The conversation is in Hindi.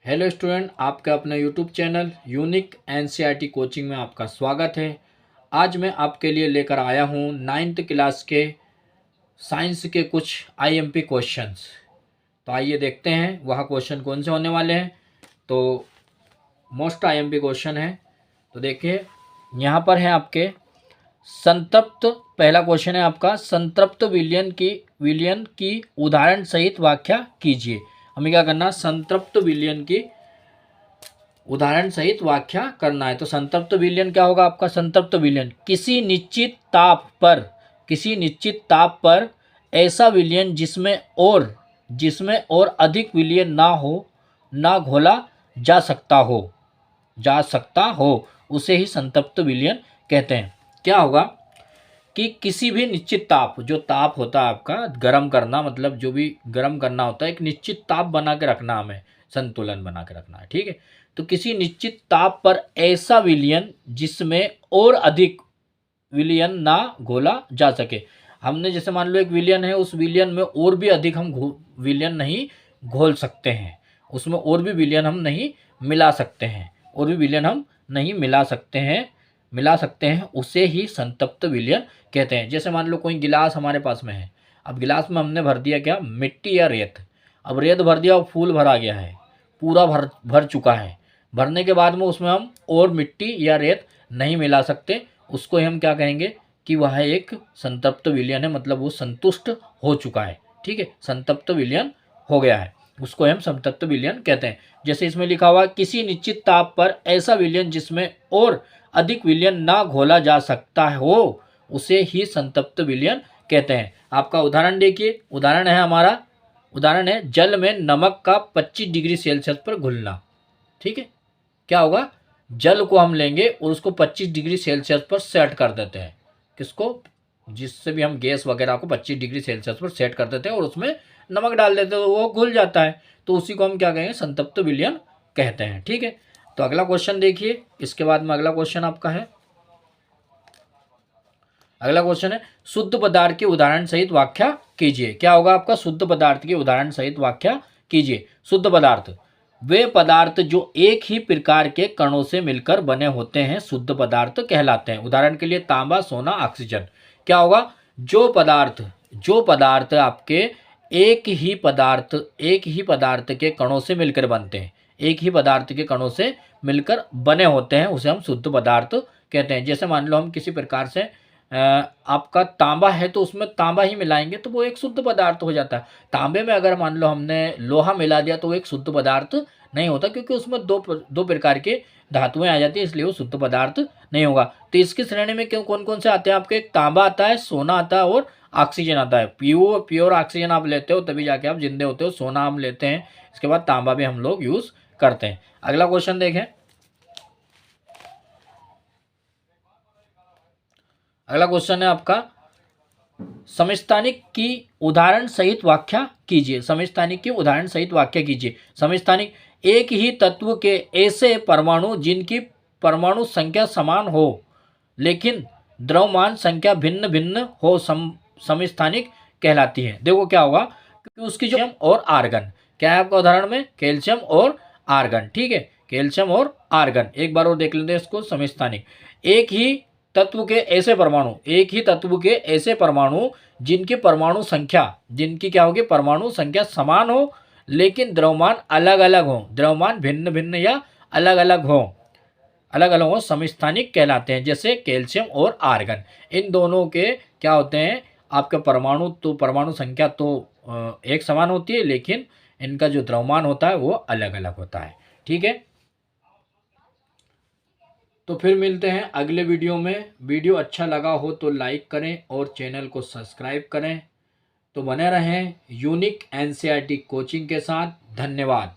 हेलो स्टूडेंट, आपके अपने YouTube channel unique NCERT coaching में आपका स्वागत है। आज मैं आपके लिए लेकर आया हूँ 9th क्लास के साइंस के कुछ आईएमपी क्वेश्चंस। तो आइए देखते हैं वह क्वेश्चन कौन से होने वाले हैं। तो मोस्ट आईएमपी क्वेश्चन है। तो देखिए यहाँ पर है आपके संतृप्त। पहला क्वेश्चन है आपका, संतृप्त विलयन की उदाहरण सहित व्याख्या कीजिए। हमें क्या करना, संतृप्त विलयन की उदाहरण सहित व्याख्या करना है। तो संतृप्त विलयन क्या होगा आपका? संतृप्त विलयन किसी निश्चित ताप पर ऐसा विलयन जिसमें और अधिक विलयन ना घोला जा सकता हो उसे ही संतृप्त विलयन कहते हैं। क्या होगा कि किसी भी निश्चित ताप, जो ताप होता है आपका गर्म करना, मतलब जो भी गर्म करना होता है, एक निश्चित ताप बना के रखना, हमें संतुलन बना के रखना है। ठीक है, तो किसी निश्चित ताप पर ऐसा विलयन जिसमें और अधिक विलयन ना घोला जा सके। हमने जैसे मान लो एक विलयन है, उस विलयन में और भी अधिक हम विलयन नहीं घोल सकते हैं, उसमें और भी विलयन हम नहीं मिला सकते हैं, और भी विलयन हम नहीं मिला सकते हैं, उसे ही संतृप्त विलयन कहते हैं। जैसे मान लो कोई गिलास हमारे पास में है, अब गिलास में हमने भर दिया क्या, मिट्टी या रेत। अब रेत भर दिया और फूल भरा गया है, पूरा भर चुका है। भरने के बाद में उसमें हम और मिट्टी या रेत नहीं मिला सकते, उसको हम क्या कहेंगे कि वह एक संतृप्त विलयन है, मतलब वो संतुष्ट हो चुका है। ठीक है, संतृप्त विलयन हो गया है, उसको हम संतृप्त विलयन कहते हैं। जैसे इसमें लिखा हुआ, किसी निश्चित ताप पर ऐसा विलयन जिसमें और अधिक विलयन ना घोला जा सकता हो उसे ही संतृप्त विलयन कहते हैं। आपका उदाहरण देखिए, उदाहरण है जल में नमक का 25 डिग्री सेल्सियस पर घुलना। ठीक है, क्या होगा, जल को हम लेंगे और उसको 25 डिग्री सेल्सियस पर सेट कर देते हैं। किसको? जिससे भी हम गैस वगैरह को 25 डिग्री सेल्सियस पर सेट कर देते हैं और उसमें नमक डाल देते हैं, तो वो घुल जाता है, तो उसी को हम क्या कहेंगे, संतृप्त विलयन कहते हैं। ठीक है, तो अगला क्वेश्चन देखिए, इसके बाद में अगला क्वेश्चन आपका है, अगला क्वेश्चन है शुद्ध पदार्थ की उदाहरण सहित व्याख्या कीजिए। क्या होगा आपका? शुद्ध पदार्थ की उदाहरण सहित व्याख्या कीजिए। शुद्ध पदार्थ वे पदार्थ जो एक ही प्रकार के कणों से मिलकर बने होते हैं शुद्ध पदार्थ कहलाते हैं। उदाहरण के लिए तांबा, सोना, ऑक्सीजन। क्या होगा? जो पदार्थ आपके एक ही पदार्थ के कणों से मिलकर बनते हैं, एक ही पदार्थ के कणों से मिलकर बने होते हैं, उसे हम शुद्ध पदार्थ कहते हैं। जैसे मान लो हम किसी प्रकार से आपका तांबा है, तो उसमें तांबा ही मिलाएंगे तो वो एक शुद्ध पदार्थ हो जाता है। तांबे में अगर मान लो हमने लोहा मिला दिया तो वो एक शुद्ध पदार्थ नहीं होता, क्योंकि उसमें दो प्रकार के धातुएं आ जाती है, इसलिए वो शुद्ध पदार्थ नहीं होगा। तो इसकी श्रेणी में क्यों कौन कौन से आते हैं आपके? एक तांबा आता है, सोना आता है और ऑक्सीजन आता है। प्योर ऑक्सीजन आप लेते हो तभी जाके आप जिंदे होते हो। सोना हम लेते हैं, इसके बाद तांबा भी हम लोग यूज करते हैं। अगला क्वेश्चन देखें, अगला क्वेश्चन है आपका, समस्थानिक की उदाहरण सहित व्याख्या कीजिए। समस्थानिक की उदाहरण सहित व्याख्या कीजिए। समस्थानिक एक ही तत्व के ऐसे परमाणु जिनकी परमाणु संख्या समान हो लेकिन द्रव्यमान संख्या भिन्न भिन्न हो समस्थानिक कहलाती है। देखो क्या होगा, क्योंकि उसकी जो और आर्गन, क्या है आपका उदाहरण में? कैल्शियम और आर्गन। ठीक है, कैल्शियम और आर्गन। एक बार और देख लेते हैं इसको। समस्थानिक एक ही तत्व के ऐसे परमाणु जिनकी परमाणु संख्या, जिनकी क्या होगी, परमाणु संख्या समान हो लेकिन द्रव्यमान अलग अलग हो, द्रव्यमान भिन्न भिन्न या अलग अलग हो समस्थानिक कहलाते हैं। जैसे कैल्शियम और आर्गन, इन दोनों के क्या होते हैं आपके परमाणु, तो परमाणु संख्या तो एक समान होती है, लेकिन इनका जो द्रव्यमान होता है वो अलग अलग होता है। ठीक है, तो फिर मिलते हैं अगले वीडियो में। वीडियो अच्छा लगा हो तो लाइक करें और चैनल को सब्सक्राइब करें। तो बने रहें यूनिक एनसीईआरटी कोचिंग के साथ। धन्यवाद।